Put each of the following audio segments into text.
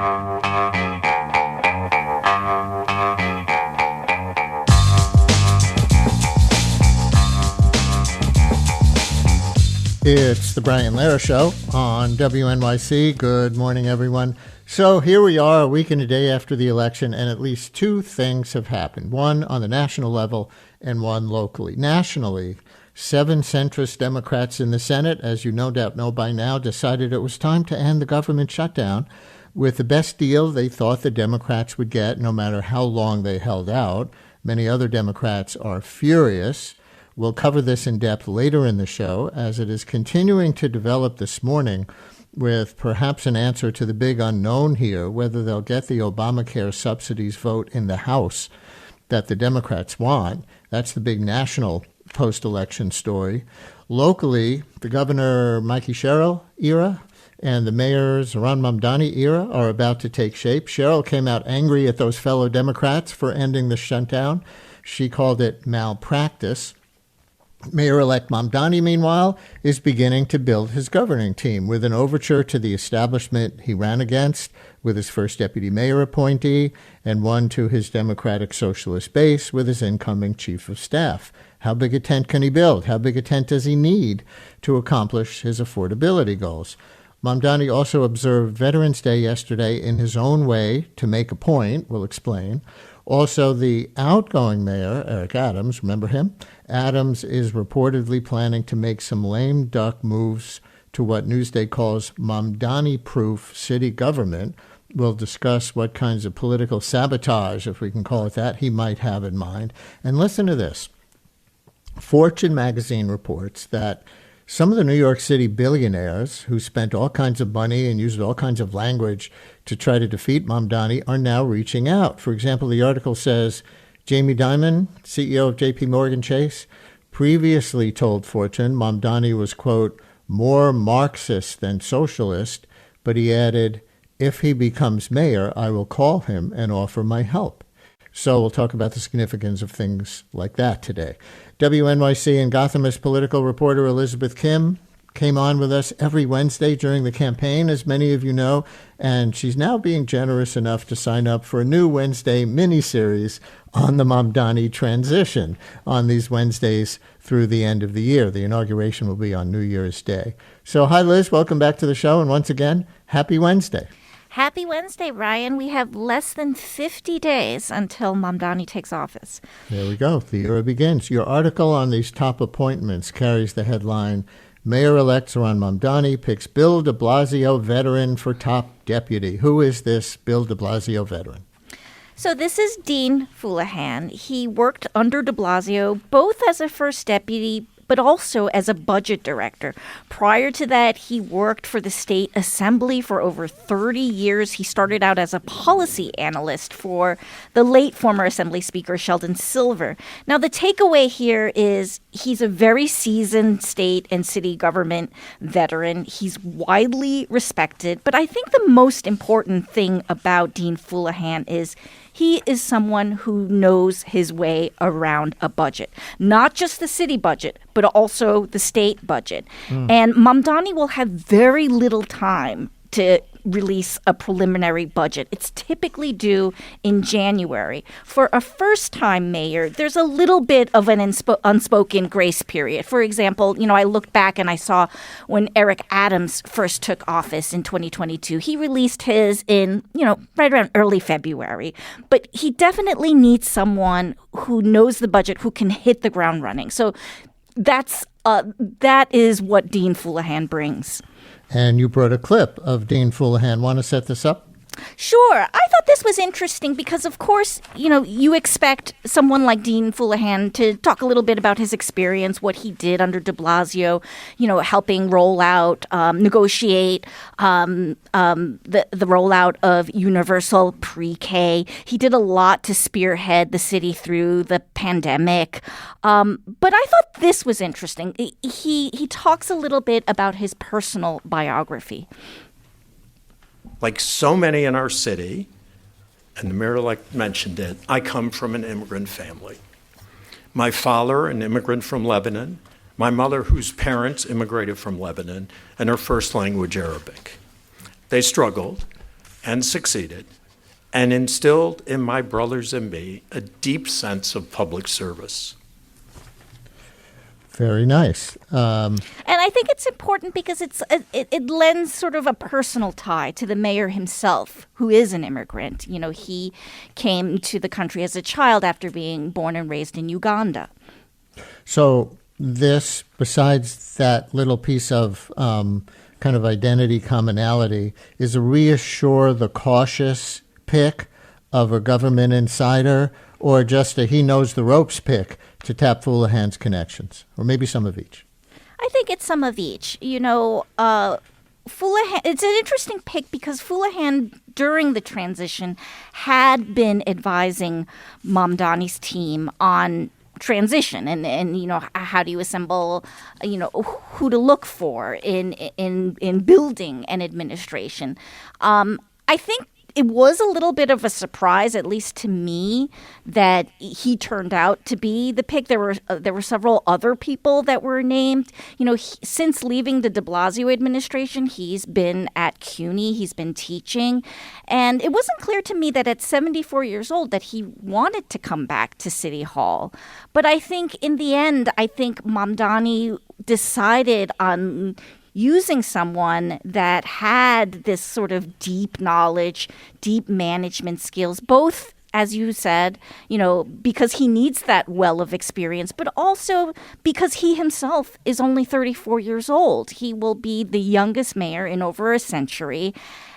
It's the Brian Lehrer Show on WNYC. Good morning, everyone. So here we are, a week and a day after the election, and at least two things have happened. One on the national level and one locally. Nationally, 7 centrist Democrats in the Senate, as you no doubt know by now, decided it was time to end the government shutdown with the best deal they thought the Democrats would get, no matter how long they held out. Many other Democrats are furious. We'll cover this in depth later in the show, as it is continuing to develop this morning with perhaps an answer to the big unknown here, whether they'll get the Obamacare subsidies vote in the House that the Democrats want. That's the big national post-election story. Locally, the Governor Mikey Sherrill era and the Mayor's Mamdani era are about to take shape. Sherrill came out angry at those fellow Democrats for ending the shutdown. She called it malpractice. Mayor-elect Mamdani, meanwhile, is beginning to build his governing team with an overture to the establishment he ran against with his first deputy mayor appointee and one to his Democratic Socialist base with his incoming chief of staff. How big a tent can he build? How big a tent does he need to accomplish his affordability goals? Mamdani also observed Veterans Day yesterday in his own way to make a point. We'll explain. Also, the outgoing mayor, Eric Adams, remember him? Adams is reportedly planning to make some lame duck moves to what Newsday calls Mamdani-proof city government. We'll discuss what kinds of political sabotage, if we can call it that, he might have in mind. And listen to this. Fortune magazine reports that some of the New York City billionaires who spent all kinds of money and used all kinds of language to try to defeat Mamdani are now reaching out. For example, the article says Jamie Dimon, CEO of J.P. Morgan Chase, previously told Fortune Mamdani was, quote, more Marxist than socialist, but he added, if he becomes mayor, I will call him and offer my help. So we'll talk about the significance of things like that today. WNYC and Gothamist political reporter Elizabeth Kim came on with us every Wednesday during the campaign, as many of you know, and she's now being generous enough to sign up for a new Wednesday mini-series on the Mamdani transition on these Wednesdays through the end of the year. The inauguration will be on New Year's Day. So hi, Liz. Welcome back to the show. And once again, happy Wednesday. Happy Wednesday, Ryan. We have less than 50 days until Mamdani takes office. There we go. The era begins. Your article on these top appointments carries the headline, Mayor-elect Mamdani picks Bill de Blasio veteran for top deputy. Who is this Bill de Blasio veteran? So this is Dean Fullahan. He worked under de Blasio both as a first deputy but also as a budget director. Prior to that, he worked for the state assembly for over 30 years. He started out as a policy analyst for the late former Assembly Speaker Sheldon Silver. Now, the takeaway here is he's a very seasoned state and city government veteran. He's widely respected. But I think the most important thing about Dean Fullahan is he is someone who knows his way around a budget, not just the city budget, but also the state budget. And Mamdani will have very little time to release a preliminary budget. It's typically due in January. For a first-time mayor, there's a little bit of an unspoken grace period. For example, I looked back and I saw when Eric Adams first took office in 2022, he released his in, right around early February. But he definitely needs someone who knows the budget, who can hit the ground running. So that is what Dean Fullahan brings. And you brought a clip of Dean Fullahan. Want to set this up? Sure. I thought this was interesting because, of course, you expect someone like Dean Fullahan to talk a little bit about his experience, what he did under de Blasio, helping roll out, negotiate the rollout of universal pre-K. He did a lot to spearhead the city through the pandemic. But I thought this was interesting. He talks a little bit about his personal biography. Like so many in our city, and the mayor-elect mentioned it, I come from an immigrant family. My father, an immigrant from Lebanon, my mother, whose parents immigrated from Lebanon, and her first language Arabic. They struggled. and succeeded, and instilled in my brothers and me a deep sense of public service. Very nice. And I think it's important because it lends sort of a personal tie to the mayor himself, who is an immigrant. You know, he came to the country as a child after being born and raised in Uganda. So this, besides that little piece of kind of identity commonality, is a reassure the cautious pick of a government insider, or just a he knows the ropes pick to tap Houlihan's connections, or maybe some of each? I think it's some of each. You know, Houlihan, it's an interesting pick because Houlihan, during the transition, had been advising Mamdani's team on transition and you know, how do you assemble, you know, who to look for in building an administration. I think it was a little bit of a surprise, at least to me, that he turned out to be the pick. There were several other people that were named. You know, since leaving the de Blasio administration, he's been at CUNY, he's been teaching, and it wasn't clear to me that at 74 years old that he wanted to come back to City Hall. But I think in the end, Mamdani decided on using someone that had this sort of deep knowledge, deep management skills, both, as you said, you know, because he needs that well of experience, but also because he himself is only 34 years old. He will be the youngest mayor in over a century.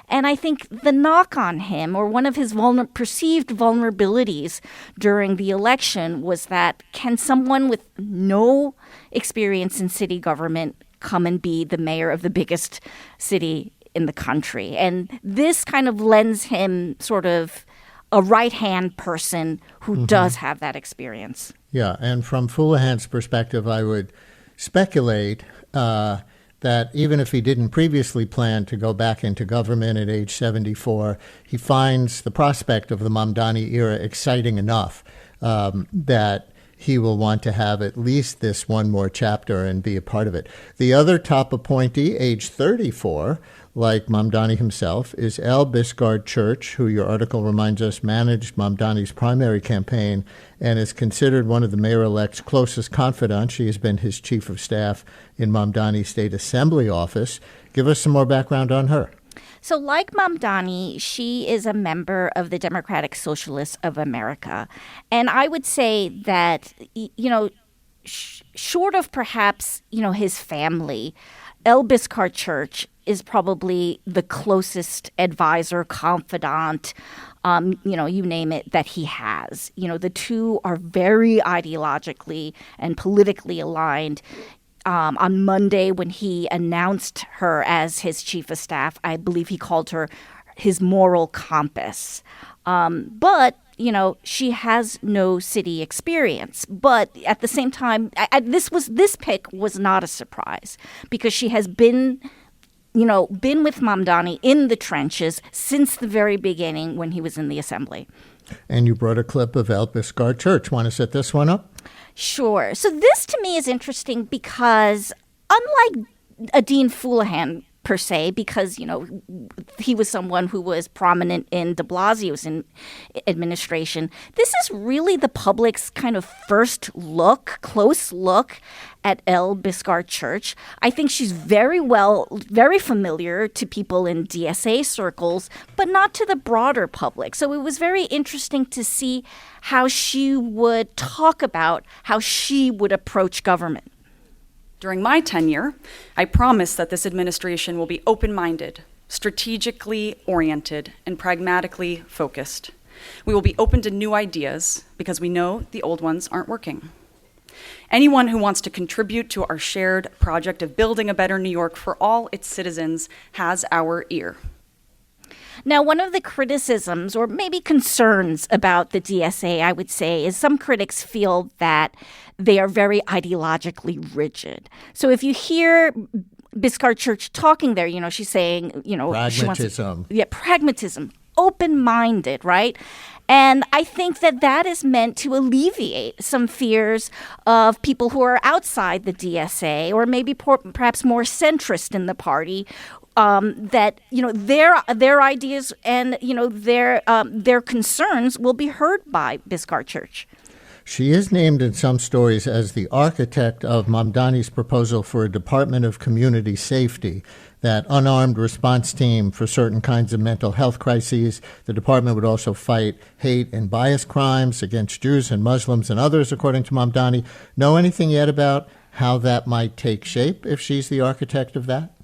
And I think the knock on him, or one of his perceived vulnerabilities during the election, was that can someone with no experience in city government come and be the mayor of the biggest city in the country? And this kind of lends him sort of a right-hand person who does have that experience. Yeah, and from Houlihan's perspective, I would speculate that even if he didn't previously plan to go back into government at age 74, he finds the prospect of the Mamdani era exciting enough that he will want to have at least this one more chapter and be a part of it. The other top appointee, age 34, like Mamdani himself, is El Biscard Church, who your article reminds us managed Mamdani's primary campaign and is considered one of the mayor-elect's closest confidants. She has been his chief of staff in Mamdani's State Assembly office. Give us some more background on her. So like Mamdani, she is a member of the Democratic Socialists of America. And I would say that, you know, short of perhaps, you know, his family, El Biscard Church is probably the closest advisor, confidant, you know, you name it, that he has. You know, the two are very ideologically and politically aligned. On Monday, when he announced her as his chief of staff, I believe he called her his moral compass. But, you know, she has no city experience. But at the same time, this pick was not a surprise because she has been with Mamdani in the trenches since the very beginning when he was in the assembly. And you brought a clip of El Biscard Church. Want to set this one up? Sure. So this to me is interesting because unlike Dean Houlihan per se, because, you know, he was someone who was prominent in de Blasio's administration, this is really the public's kind of first look, close look at El Biscard Church. I think she's very familiar to people in DSA circles, but not to the broader public. So it was very interesting to see how she would talk about how she would approach government. During my tenure, I promise that this administration will be open-minded, strategically oriented, and pragmatically focused. We will be open to new ideas because we know the old ones aren't working. Anyone who wants to contribute to our shared project of building a better New York for all its citizens has our ear. Now, one of the criticisms or maybe concerns about the DSA, I would say, is some critics feel that they are very ideologically rigid. So if you hear Biscard Church talking there, you know, she's saying, you know, pragmatism. Pragmatism, open-minded, right? And I think that is meant to alleviate some fears of people who are outside the DSA or maybe perhaps more centrist in the party that their ideas and their concerns will be heard by Biscayne Church. She is named in some stories as the architect of Mamdani's proposal for a Department of Community Safety, that unarmed response team for certain kinds of mental health crises. The department would also fight hate and bias crimes against Jews and Muslims and others, according to Mamdani. Know anything yet about how that might take shape if she's the architect of that?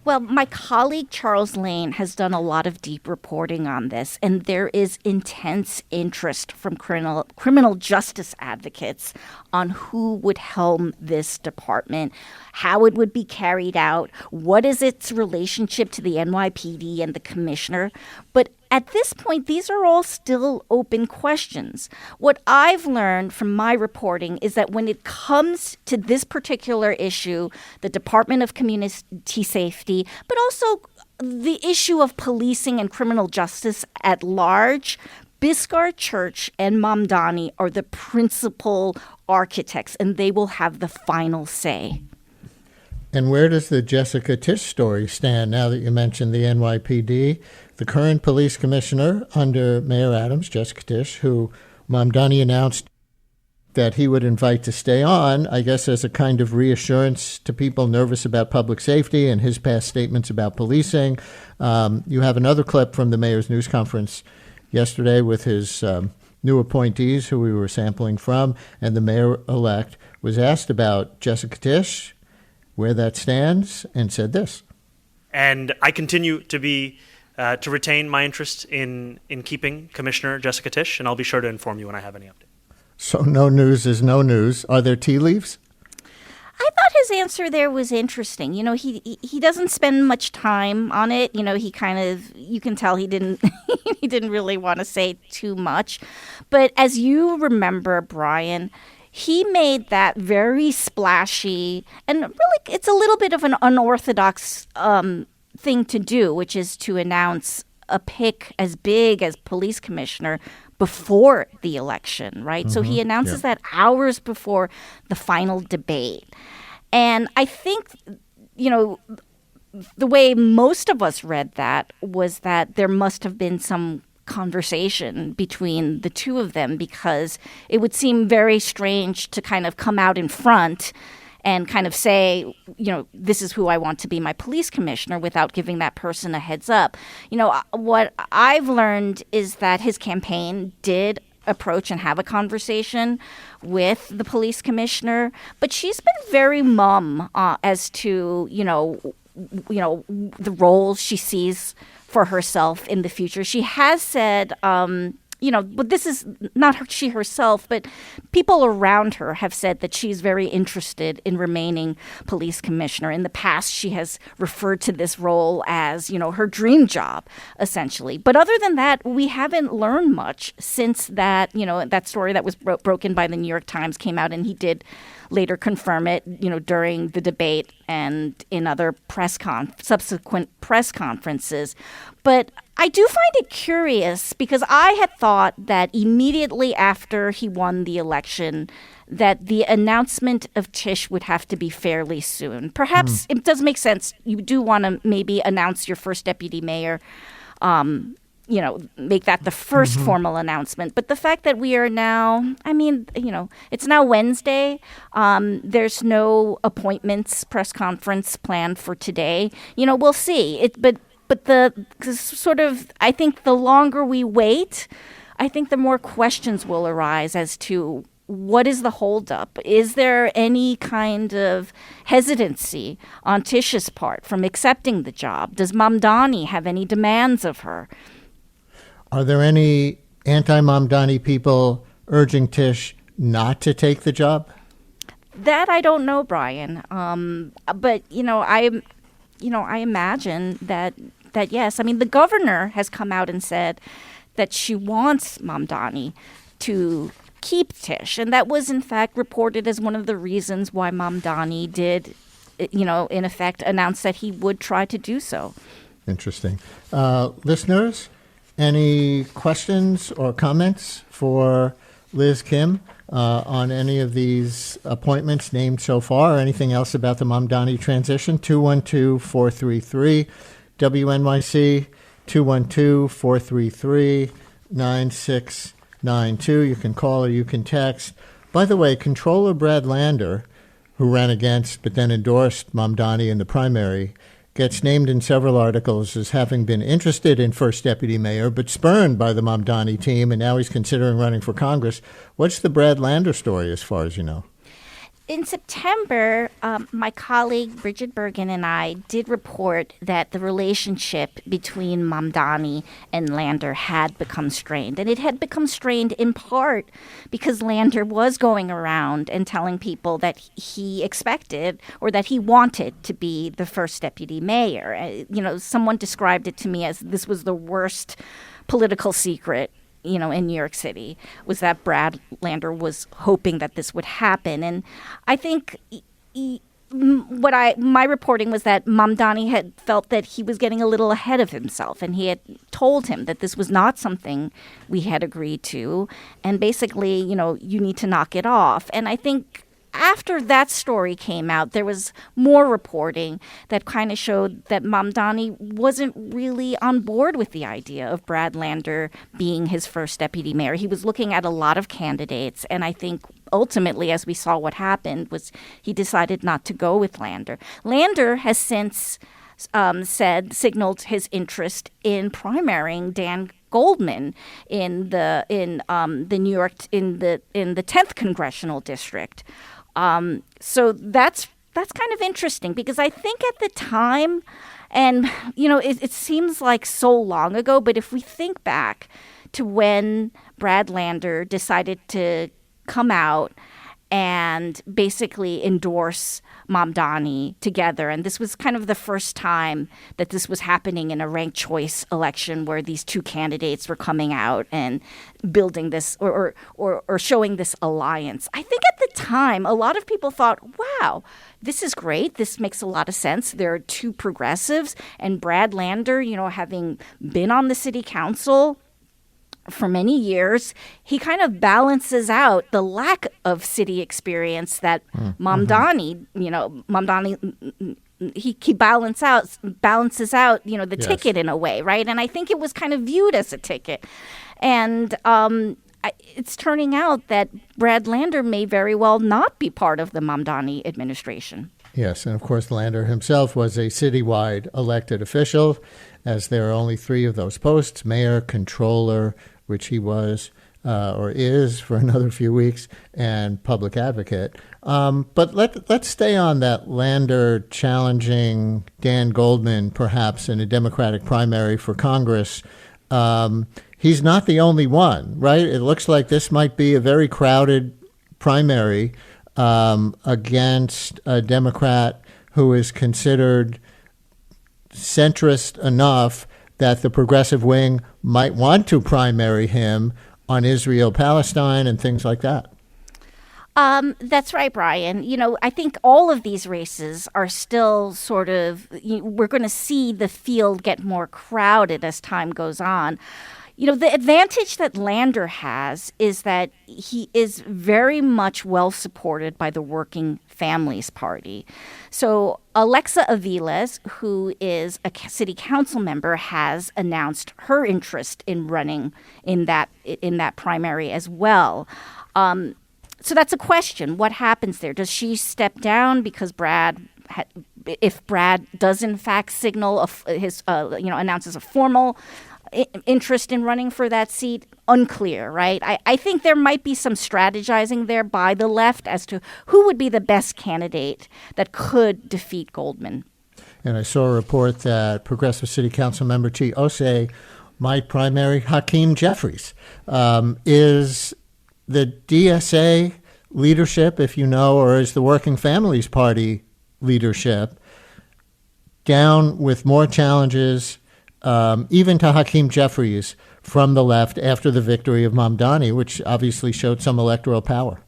Well, my colleague Charles Lane has done a lot of deep reporting on this, and there is intense interest from criminal justice advocates on who would helm this department, how it would be carried out, what is its relationship to the NYPD and the commissioner. But at this point, these are all still open questions. What I've learned from my reporting is that when it comes to this particular issue, the Department of Community Safety, but also the issue of policing and criminal justice at large, Biscayne Church and Mamdani are the principal architects, and they will have the final say. And where does the Jessica Tisch story stand now that you mentioned the NYPD? The current police commissioner under Mayor Adams, Jessica Tisch, who Mamdani announced that he would invite to stay on, I guess as a kind of reassurance to people nervous about public safety and his past statements about policing. You have another clip from the mayor's news conference yesterday with his new appointees who we were sampling from, and the mayor-elect was asked about Jessica Tisch, where that stands, and said this. And I continue to retain my interest in keeping Commissioner Jessica Tisch, and I'll be sure to inform you when I have any update. So no news is no news. Are there tea leaves? I thought his answer there was interesting. He doesn't spend much time on it. He kind of, you can tell he didn't he didn't really want to say too much. But as you remember, Brian, he made that very splashy, and really it's a little bit of an unorthodox thing to do, which is to announce a pick as big as police commissioner before the election, right? Mm-hmm. So he announces that hours before the final debate. And I think, the way most of us read that was that there must have been some conversation between the two of them, because it would seem very strange to kind of come out in front and kind of say, this is who I want to be my police commissioner without giving that person a heads up. What I've learned is that his campaign did approach and have a conversation with the police commissioner, but she's been very mum as to, the roles she sees for herself in the future. She has said, but this is not she herself, but people around her have said that she's very interested in remaining police commissioner. In the past, she has referred to this role as, her dream job, essentially. But other than that, we haven't learned much since that, that story that was broken by the New York Times came out, and he did later confirm it, during the debate and in other subsequent press conferences. But I do find it curious, because I had thought that immediately after he won the election that the announcement of Tisch would have to be fairly soon. Perhaps it does make sense. You do want to maybe announce your first deputy mayor, make that the first formal announcement. But the fact that we are now, it's now Wednesday. There's no appointments press conference planned for today. We'll see. But the sort of, I think the longer we wait, I think the more questions will arise as to what is the holdup? Is there any kind of hesitancy on Tisch's part from accepting the job? Does Mamdani have any demands of her? Are there any anti-Mamdani people urging Tisch not to take the job? That I don't know, Brian. But I imagine that yes. I mean, the governor has come out and said that she wants Mamdani to keep Tisch, and that was in fact reported as one of the reasons why Mamdani did, in effect, announce that he would try to do so. Interesting. Listeners, any questions or comments for Liz, Kim, on any of these appointments named so far, or anything else about the Mamdani transition? 212-433-WNYC, 212-433-9692. You can call or you can text. By the way, Controller Brad Lander, who ran against but then endorsed Mamdani in the primary, gets named in several articles as having been interested in first deputy mayor, but spurned by the Mamdani team, and now he's considering running for Congress. What's the Brad Lander story, as far as you know? In September, my colleague Bridget Bergen and I did report that the relationship between Mamdani and Lander had become strained. And it had become strained in part because Lander was going around and telling people that he expected or that he wanted to be the first deputy mayor. Someone described it to me as this was the worst political secret in New York City, was that Brad Lander was hoping that this would happen. And I think my reporting was that Mamdani had felt that he was getting a little ahead of himself, and he had told him that this was not something we had agreed to, and basically, you need to knock it off. And I think after that story came out, there was more reporting that kind of showed that Mamdani wasn't really on board with the idea of Brad Lander being his first deputy mayor. He was looking at a lot of candidates, and I think ultimately, as we saw what happened, was he decided not to go with Lander. Lander has since signaled his interest in primarying Dan Goldman in the New York in the 10th congressional district. So that's kind of interesting because I think at the time, and it seems like so long ago, but if we think back to when Brad Lander decided to come out and basically endorse Mamdani together. And this was kind of the first time that this was happening in a ranked choice election where these two candidates were coming out and building this or showing this alliance. I think at the time, a lot of people thought, wow, this is great. This makes a lot of sense. There are two progressives, and Brad Lander, having been on the city council for many years, he kind of balances out the lack of city experience that Mamdani, he balances out, the Yes. ticket in a way, right? And I think it was kind of viewed as a ticket. And it's turning out that Brad Lander may very well not be part of the Mamdani administration. Yes, and of course Lander himself was a citywide elected official, as there are only 3 of those posts: mayor, controller, which he was or is for another few weeks, and public advocate. But let's stay on that Lander challenging Dan Goldman, perhaps in a Democratic primary for Congress. He's not the only one, right? It looks like this might be a very crowded primary against a Democrat who is considered centrist enough that the progressive wing might want to primary him on Israel-Palestine and things like that. That's right, Brian. I think all of these races are still sort of, we're going to see the field get more crowded as time goes on. The advantage that Lander has is that he is very much well supported by the Working Families Party. So Alexa Aviles, who is a city council member, has announced her interest in running in that primary as well. So that's a question. What happens there? Does she step down because if Brad does in fact signal announces a formal interest in running for that seat? Unclear, right? I think there might be some strategizing there by the left as to who would be the best candidate that could defeat Goldman. And I saw a report that Progressive City Council member Chi Ose might primary Hakeem Jeffries. Is the DSA leadership, if you know, or is the Working Families Party leadership down with more challenges, even to Hakeem Jeffries from the left after the victory of Mamdani, which obviously showed some electoral power?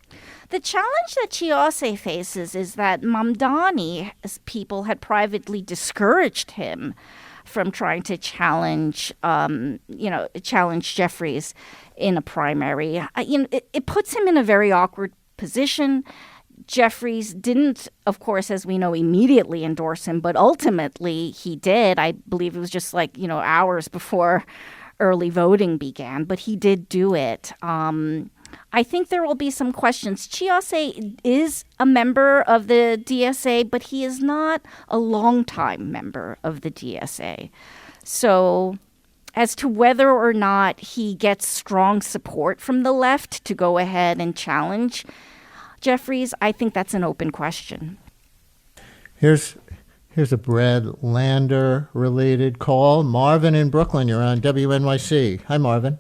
The challenge that Chiose faces is that Mamdani's people had privately discouraged him from trying to challenge Jeffries in a primary. It puts him in a very awkward position. Jeffries didn't, of course, as we know, immediately endorse him, but ultimately he did. I believe it was just hours before early voting began, but he did do it. I think there will be some questions. Chiase is a member of the DSA, but he is not a longtime member of the DSA. So as to whether or not he gets strong support from the left to go ahead and challenge Jeffries, I think that's an open question. Here's a Brad Lander related call. Marvin in Brooklyn, you're on WNYC. Hi, Marvin.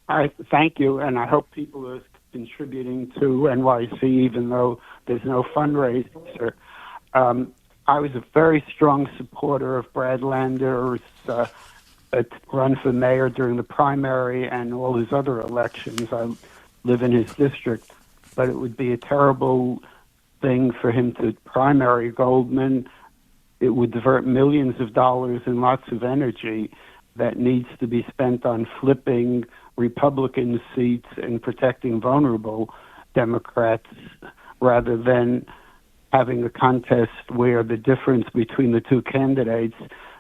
Hi, thank you, and I hope people are contributing to NYC even though there's no fundraiser. I was a very strong supporter of Brad Lander's run for mayor during the primary and all his other elections. I live in his district. But it would be a terrible thing for him to primary Goldman. It would divert millions of dollars and lots of energy that needs to be spent on flipping Republican seats and protecting vulnerable Democrats rather than having a contest where the difference between the two candidates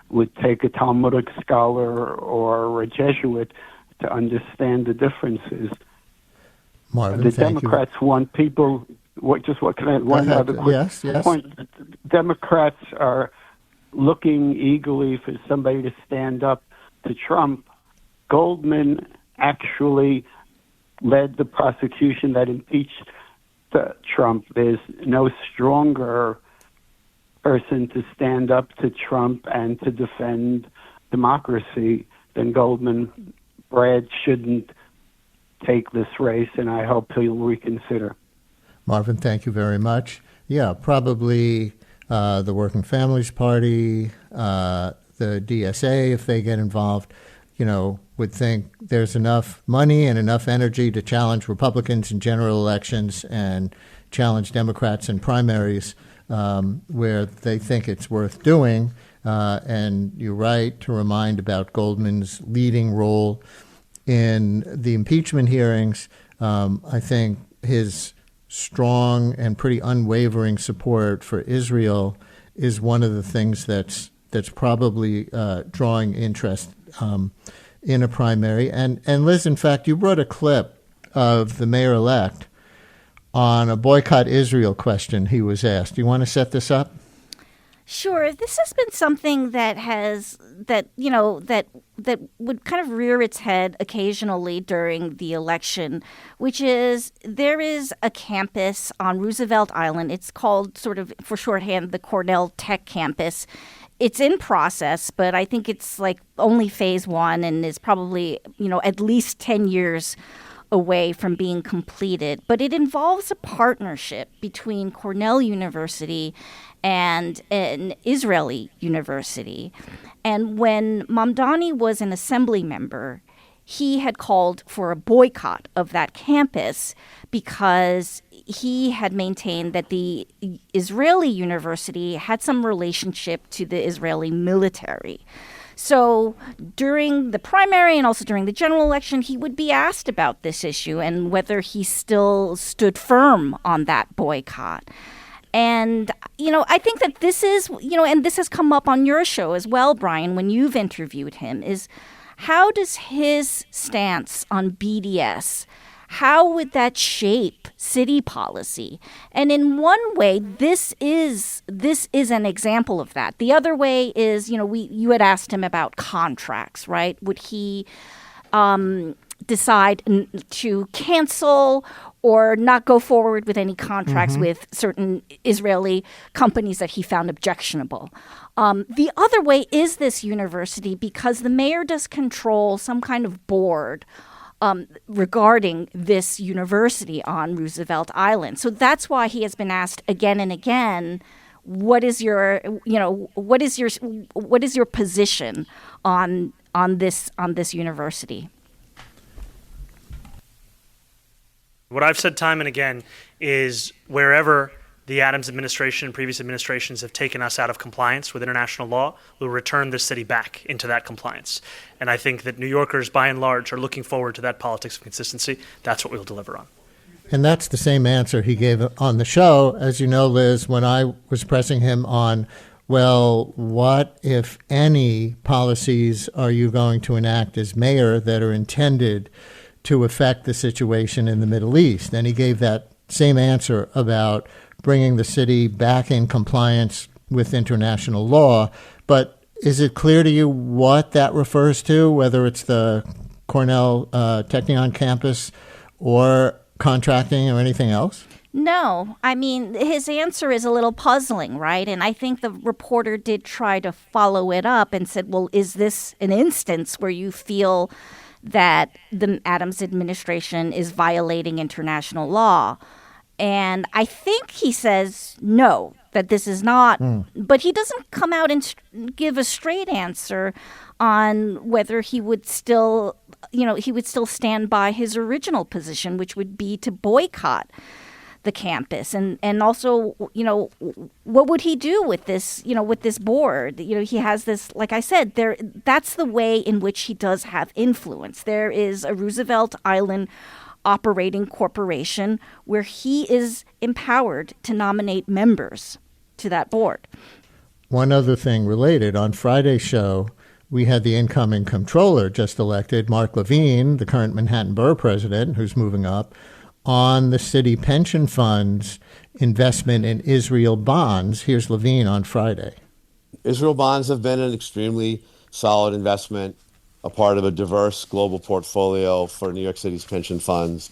would take a Talmudic scholar or a Jesuit to understand the differences. Marvin, the thank Democrats want people. One other quick point. Democrats are looking eagerly for somebody to stand up to Trump. Goldman actually led the prosecution that impeached Trump. There's no stronger person to stand up to Trump and to defend democracy than Goldman. Brad shouldn't take this race, and I hope he'll reconsider. Marvin, thank you very much. Yeah, probably the Working Families Party, the DSA, if they get involved, would think there's enough money and enough energy to challenge Republicans in general elections and challenge Democrats in primaries where they think it's worth doing. And you're right to remind about Goldman's leading role in the impeachment hearings. I think his strong and pretty unwavering support for Israel is one of the things that's probably drawing interest in a primary. And Liz, in fact, you brought a clip of the mayor-elect on a boycott Israel question he was asked. Do you want to set this up? Sure. This has been something that would kind of rear its head occasionally during the election, which is there is a campus on Roosevelt Island. It's called, sort of for shorthand, the Cornell Tech Campus. It's in process, but I think it's only phase one and is probably, at least 10 years away from being completed. But it involves a partnership between Cornell University and an Israeli university. And when Mamdani was an assembly member, he had called for a boycott of that campus because he had maintained that the Israeli university had some relationship to the Israeli military. So during the primary and also during the general election, he would be asked about this issue and whether he still stood firm on that boycott. And, I think that this is, and this has come up on your show as well, Brian, when you've interviewed him, is how does his stance on BDS, how would that shape city policy? And in one way, this is an example of that. The other way is, you had asked him about contracts, right? Would he decide to cancel or not go forward with any contracts with certain Israeli companies that he found objectionable? The other way is this university, because the mayor does control some kind of board regarding this university on Roosevelt Island. So that's why he has been asked again and again, what is your position on this university? What I've said time and again is wherever the Adams administration and previous administrations have taken us out of compliance with international law, we'll return this city back into that compliance. And I think that New Yorkers, by and large, are looking forward to that politics of consistency. That's what we'll deliver on. And that's the same answer he gave on the show. As you know, Liz, when I was pressing him on, well, what, if any, policies are you going to enact as mayor that are intended to affect the situation in the Middle East? And he gave that same answer about bringing the city back in compliance with international law. But is it clear to you what that refers to, whether it's the Cornell Technion campus or contracting or anything else? No. I mean, his answer is a little puzzling, right? And I think the reporter did try to follow it up and said, well, is this an instance where you feel that the Adams administration is violating international law? And I think he says no, that this is not. But he doesn't come out and give a straight answer on whether he would still, he would still stand by his original position, which would be to boycott the campus. And also, what would he do with this, with this board? He has this, like I said, that's the way in which he does have influence. There is a Roosevelt Island operating corporation where he is empowered to nominate members to that board. One other thing related, on Friday's show, we had the incoming comptroller just elected, Mark Levine, the current Manhattan Borough president, who's moving up, on the city pension fund's investment in Israel bonds. Here's Levine on Friday. Israel bonds have been an extremely solid investment, a part of a diverse global portfolio for New York City's pension funds,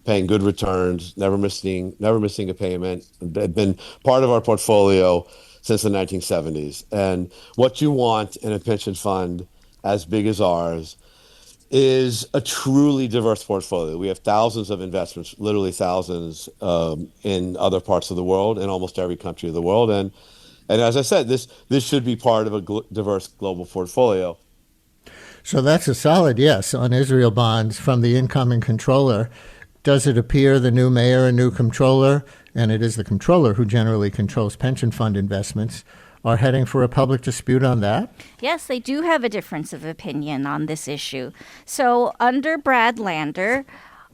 paying good returns, never missing a payment. They've been part of our portfolio since the 1970s. And what you want in a pension fund as big as ours is a truly diverse portfolio. We have thousands of investments, literally thousands, in other parts of the world, in almost every country of the world. And as I said, this should be part of a diverse global portfolio. So that's a solid yes on Israel bonds from the incoming controller. Does it appear the new mayor and new comptroller, and it is the comptroller who generally controls pension fund investments, are heading for a public dispute on that? Yes, they do have a difference of opinion on this issue. So under Brad Lander,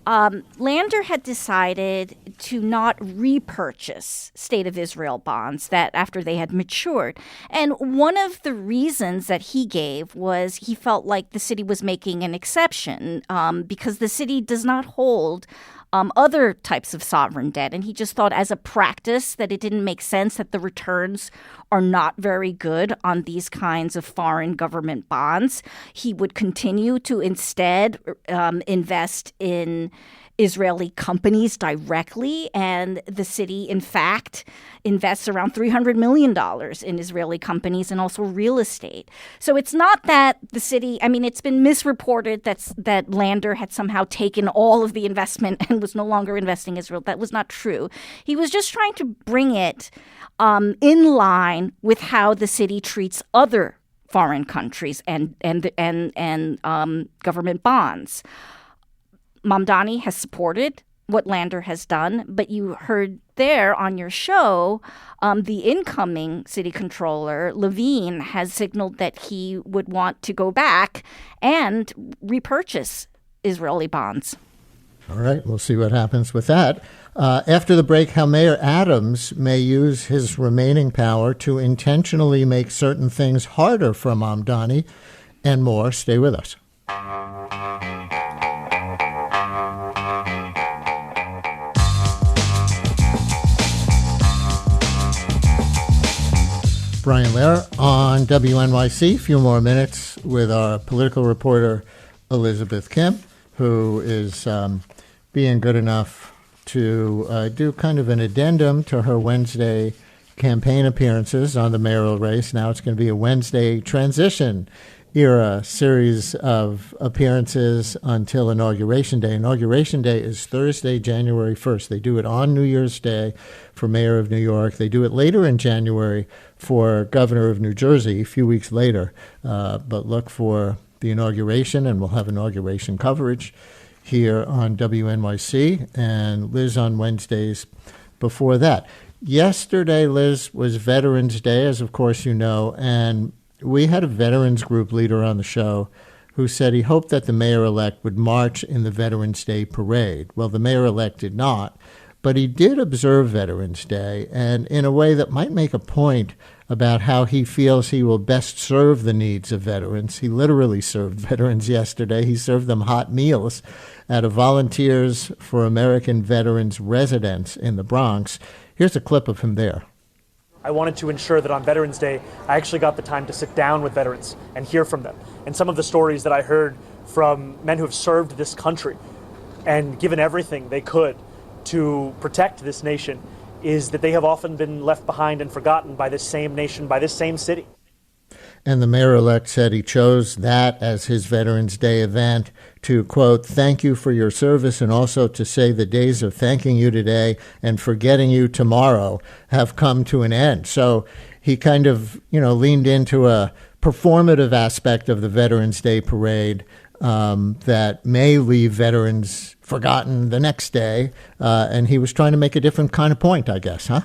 Lander had decided to not repurchase State of Israel bonds that after they had matured. And one of the reasons that he gave was he felt like the city was making an exception because the city does not hold other types of sovereign debt. And he just thought as a practice that it didn't make sense, that the returns are not very good on these kinds of foreign government bonds. He would continue to instead invest in Israeli companies directly, and the city, in fact, invests around $300 million in Israeli companies and also real estate. So it's not that the city, it's been misreported that Lander had somehow taken all of the investment and was no longer investing in Israel. That was not true. He was just trying to bring it in line with how the city treats other foreign countries and government bonds. Mamdani has supported what Lander has done, but you heard there on your show, the incoming city controller, Levine, has signaled that he would want to go back and repurchase Israeli bonds. All right, we'll see what happens with that. After the break, how Mayor Adams may use his remaining power to intentionally make certain things harder for Mamdani, and more. Stay with us. Brian Lehrer on WNYC. A few more minutes with our political reporter, Elizabeth Kim, who is being good enough to do kind of an addendum to her Wednesday campaign appearances on the mayoral race. Now it's going to be a Wednesday transition era series of appearances until Inauguration Day. Inauguration Day is Thursday, January 1st. They do it on New Year's Day for Mayor of New York. They do it later in January for Governor of New Jersey, a few weeks later. But look for the inauguration, and we'll have inauguration coverage here on WNYC, and Liz on Wednesdays before that. Yesterday, Liz, was Veterans Day, as of course you know, and we had a veterans group leader on the show who said he hoped that the mayor-elect would march in the Veterans Day parade. Well, the mayor-elect did not, but he did observe Veterans Day, and in a way that might make a point about how he feels he will best serve the needs of veterans. He literally served veterans yesterday. He served them hot meals at a Volunteers for American Veterans residence in the Bronx. Here's a clip of him there. I wanted to ensure that on Veterans Day, I actually got the time to sit down with veterans and hear from them. And some of the stories that I heard from men who have served this country and given everything they could to protect this nation is that they have often been left behind and forgotten by this same nation, by this same city. And the mayor-elect said he chose that as his Veterans Day event to, quote, thank you for your service, and also to say the days of thanking you today and forgetting you tomorrow have come to an end. So he kind of, leaned into a performative aspect of the Veterans Day parade that may leave veterans forgotten the next day. And he was trying to make a different kind of point, I guess, huh?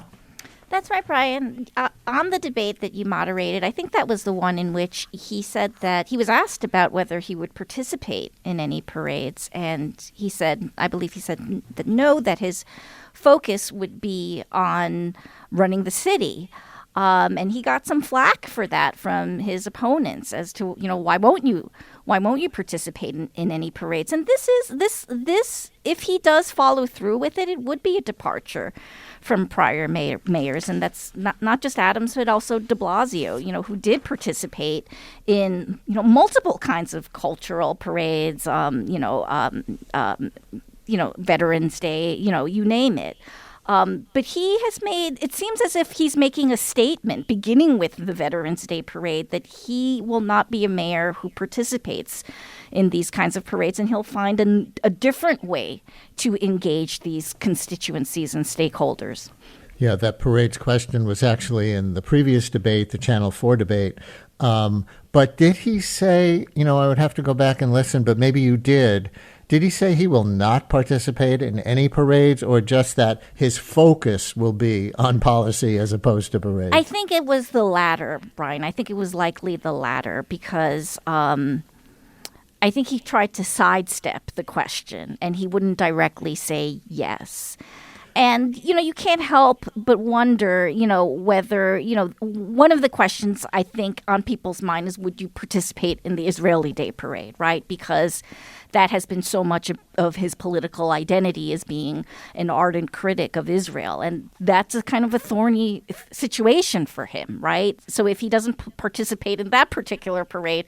That's right, Brian. On the debate that you moderated, I think that was the one in which he said that he was asked about whether he would participate in any parades. And he said, I believe he said that no, that his focus would be on running the city. And he got some flack for that from his opponents as to, why won't you participate in any parades? And this, if he does follow through with it, it would be a departure from prior mayors. And that's not just Adams, but also de Blasio, who did participate in, multiple kinds of cultural parades, Veterans Day, you name it. But he has made, it seems as if he's making a statement, beginning with the Veterans Day parade, that he will not be a mayor who participates in these kinds of parades, and he'll find a different way to engage these constituencies and stakeholders. Yeah, that parade's question was actually in the previous debate, the Channel 4 debate. But did he say, I would have to go back and listen, but maybe you did. Did he say he will not participate in any parades, or just that his focus will be on policy as opposed to parades? I think it was the latter, Brian. I think it was likely the latter because I think he tried to sidestep the question and he wouldn't directly say yes. And, you can't help but wonder, whether, one of the questions I think on people's mind is, would you participate in the Israeli Day Parade, right? Because that has been so much of his political identity as being an ardent critic of Israel. And that's a kind of a thorny situation for him, right? So if he doesn't participate in that particular parade,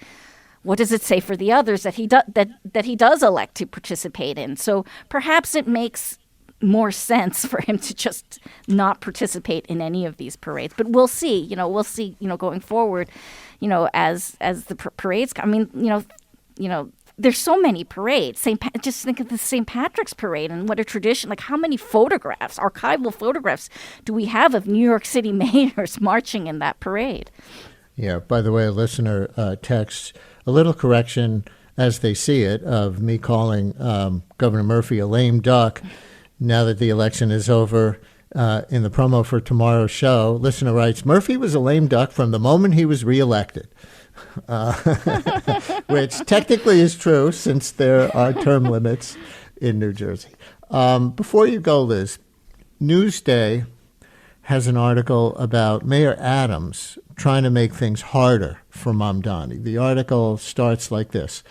what does it say for the others that he does elect to participate in? So perhaps it makes more sense for him to just not participate in any of these parades. But we'll see, going forward, as the parades, there's so many parades. Just think of the St. Patrick's Parade and what a tradition, like how many photographs, archival photographs do we have of New York City mayors marching in that parade? Yeah, by the way, a listener texts a little correction as they see it of me calling Governor Murphy a lame duck. Now that the election is over, in the promo for tomorrow's show, listener writes, Murphy was a lame duck from the moment he was reelected, which technically is true since there are term limits in New Jersey. Before you go, Liz, Newsday has an article about Mayor Adams trying to make things harder for Mamdani. The article starts like this.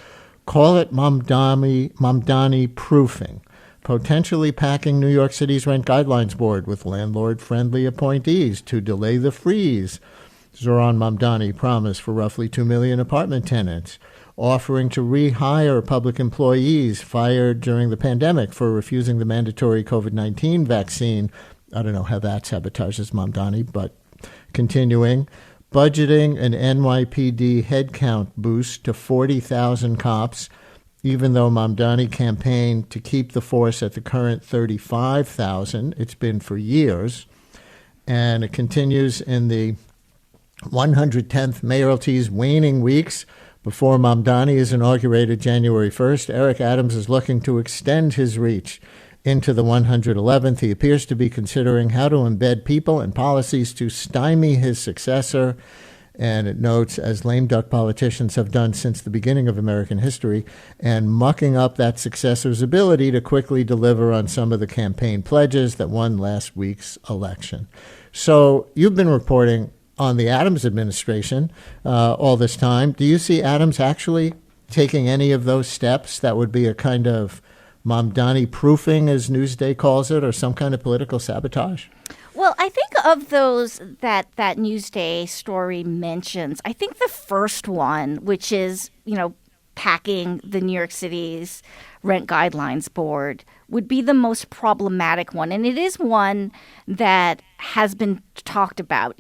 Call it Mamdani proofing. Potentially packing New York City's Rent Guidelines Board with landlord-friendly appointees to delay the freeze Zohran Mamdani promised for roughly 2 million apartment tenants, offering to rehire public employees fired during the pandemic for refusing the mandatory COVID-19 vaccine. I don't know how that sabotages Mamdani, but continuing. Budgeting an NYPD headcount boost to 40,000 cops, even though Mamdani campaigned to keep the force at the current 35,000. It's been for years. And it continues in the 110th mayoralty's waning weeks. Before Mamdani is inaugurated January 1st, Eric Adams is looking to extend his reach into the 111th. He appears to be considering how to embed people and policies to stymie his successor. And it notes, as lame duck politicians have done since the beginning of American history, and mucking up that successor's ability to quickly deliver on some of the campaign pledges that won last week's election. So you've been reporting on the Adams administration all this time. Do you see Adams actually taking any of those steps that would be a kind of Mamdani proofing, as Newsday calls it, or some kind of political sabotage? Well, I think of those that Newsday story mentions, I think the first one, which is, packing the New York City's Rent Guidelines Board, would be the most problematic one. And it is one that has been talked about.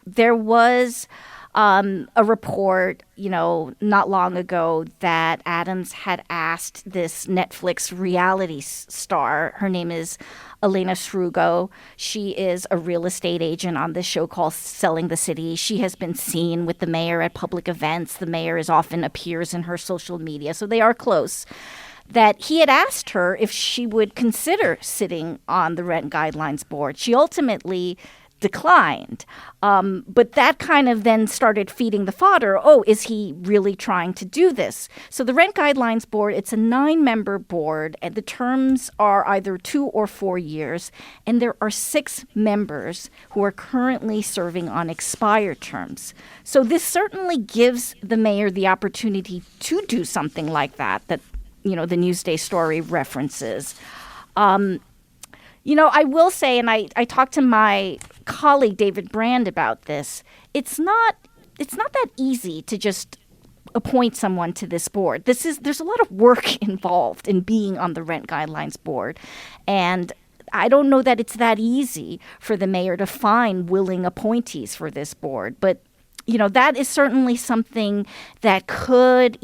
There was a report, not long ago that Adams had asked this Netflix reality star, her name is Elena Srugo. She is a real estate agent on this show called Selling the City. She has been seen with the mayor at public events. The mayor often appears in her social media, so they are close. That he had asked her if she would consider sitting on the Rent Guidelines Board. She ultimately declined. But that kind of then started feeding the fodder. Oh, is he really trying to do this? So the Rent Guidelines Board, it's a 9-member board, and the terms are either 2 or 4 years. And there are 6 members who are currently serving on expired terms. So this certainly gives the mayor the opportunity to do something like that the Newsday story references. I will say, and I talked to my colleague David Brand about this, it's not that easy to just appoint someone to this board. There's a lot of work involved in being on the Rent Guidelines Board, and I don't know that it's that easy for the mayor to find willing appointees for this board, but that is certainly something that could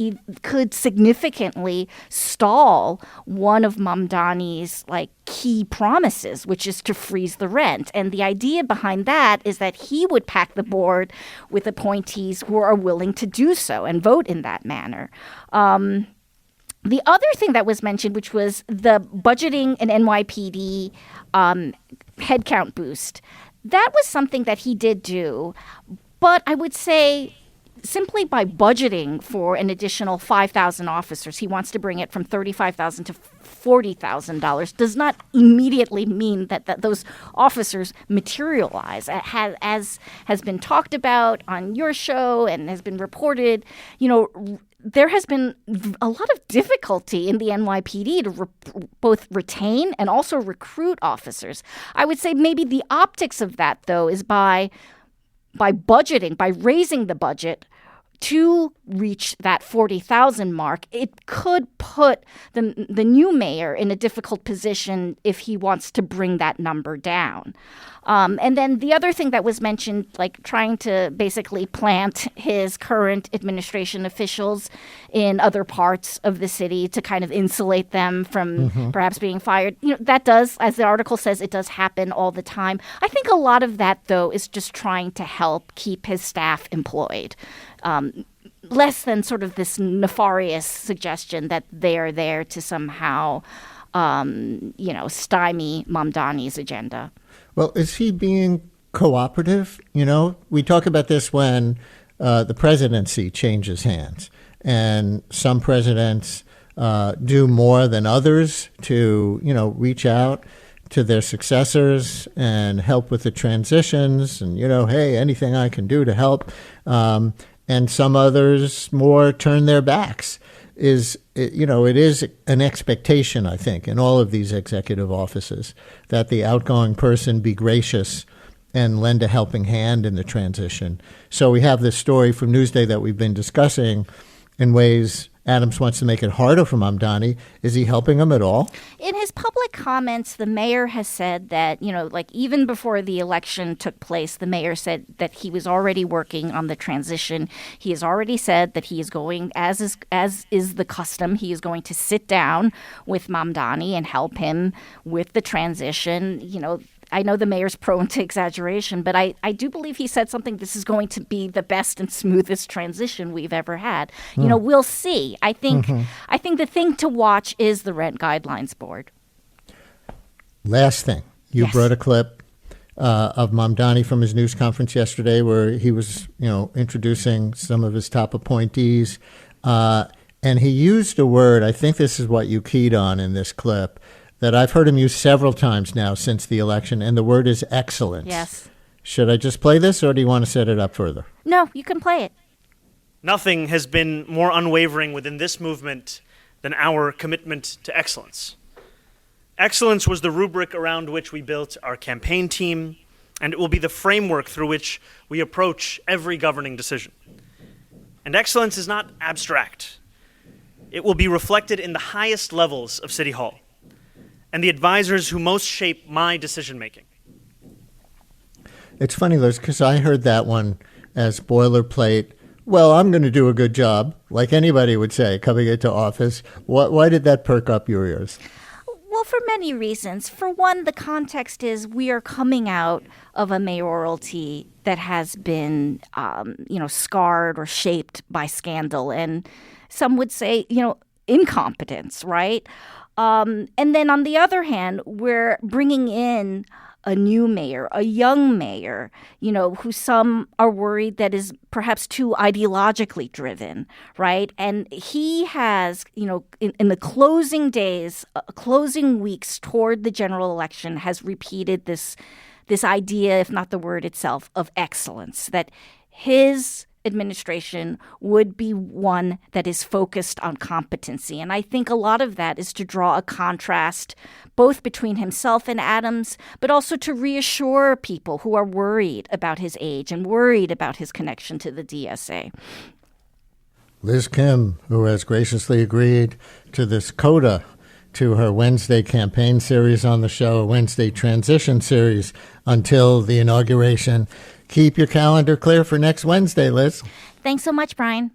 significantly stall one of Mamdani's key promises, which is to freeze the rent. And the idea behind that is that he would pack the board with appointees who are willing to do so and vote in that manner. The other thing that was mentioned, which was the budgeting and NYPD headcount boost, that was something that he did do. But I would say simply by budgeting for an additional 5,000 officers, he wants to bring it from $35,000 to $40,000, does not immediately mean that those officers materialize. As has been talked about on your show and has been reported, there has been a lot of difficulty in the NYPD to both retain and also recruit officers. I would say maybe the optics of that, though, is by budgeting, by raising the budget to reach that 40,000 mark, it could put the new mayor in a difficult position if he wants to bring that number down. And then the other thing that was mentioned, trying to basically plant his current administration officials in other parts of the city to kind of insulate them from perhaps being fired. That does, as the article says, it does happen all the time. I think a lot of that, though, is just trying to help keep his staff employed. Less than sort of this nefarious suggestion that they're there to somehow, stymie Mamdani's agenda. Well, is he being cooperative? We talk about this when the presidency changes hands, and some presidents do more than others to, reach out to their successors and help with the transitions and, hey, anything I can do to help. And some others more turn their backs. It is an expectation, I think, in all of these executive offices that the outgoing person be gracious and lend a helping hand in the transition. So we have this story from Newsday that we've been discussing in ways Adams wants to make it harder for Mamdani. Is he helping him at all? In his public comments, the mayor has said that, even before the election took place, the mayor said that he was already working on the transition. He has already said that he is going, as is the custom, he is going to sit down with Mamdani and help him with the transition. I know the mayor's prone to exaggeration, but I do believe he said something, this is going to be the best and smoothest transition we've ever had. We'll see. I think the thing to watch is the Rent Guidelines Board. Last thing, you Yes. brought a clip of Mamdani from his news conference yesterday where he was, introducing some of his top appointees. And he used a word, I think this is what you keyed on in this clip, that I've heard him use several times now since the election, and the word is excellence. Yes. Should I just play this, or do you want to set it up further? No, you can play it. Nothing has been more unwavering within this movement than our commitment to excellence. Excellence was the rubric around which we built our campaign team, and it will be the framework through which we approach every governing decision. And excellence is not abstract. It will be reflected in the highest levels of City Hall and the advisors who most shape my decision-making. It's funny, Liz, because I heard that one as boilerplate. Well, I'm going to do a good job, like anybody would say, coming into office. Why did that perk up your ears? Well, for many reasons. For one, the context is we are coming out of a mayoralty that has been, scarred or shaped by scandal, and some would say, incompetence, right? And then on the other hand, we're bringing in a new mayor, a young mayor, who some are worried that is perhaps too ideologically driven, right? And he has, in the closing days, closing weeks toward the general election, has repeated this idea, if not the word itself, of excellence, that his administration would be one that is focused on competency. And I think a lot of that is to draw a contrast both between himself and Adams, but also to reassure people who are worried about his age and worried about his connection to the DSA. Liz Kim, who has graciously agreed to this coda to her Wednesday campaign series on the show, a Wednesday transition series until the inauguration. Keep your calendar clear for next Wednesday, Liz. Thanks so much, Brian.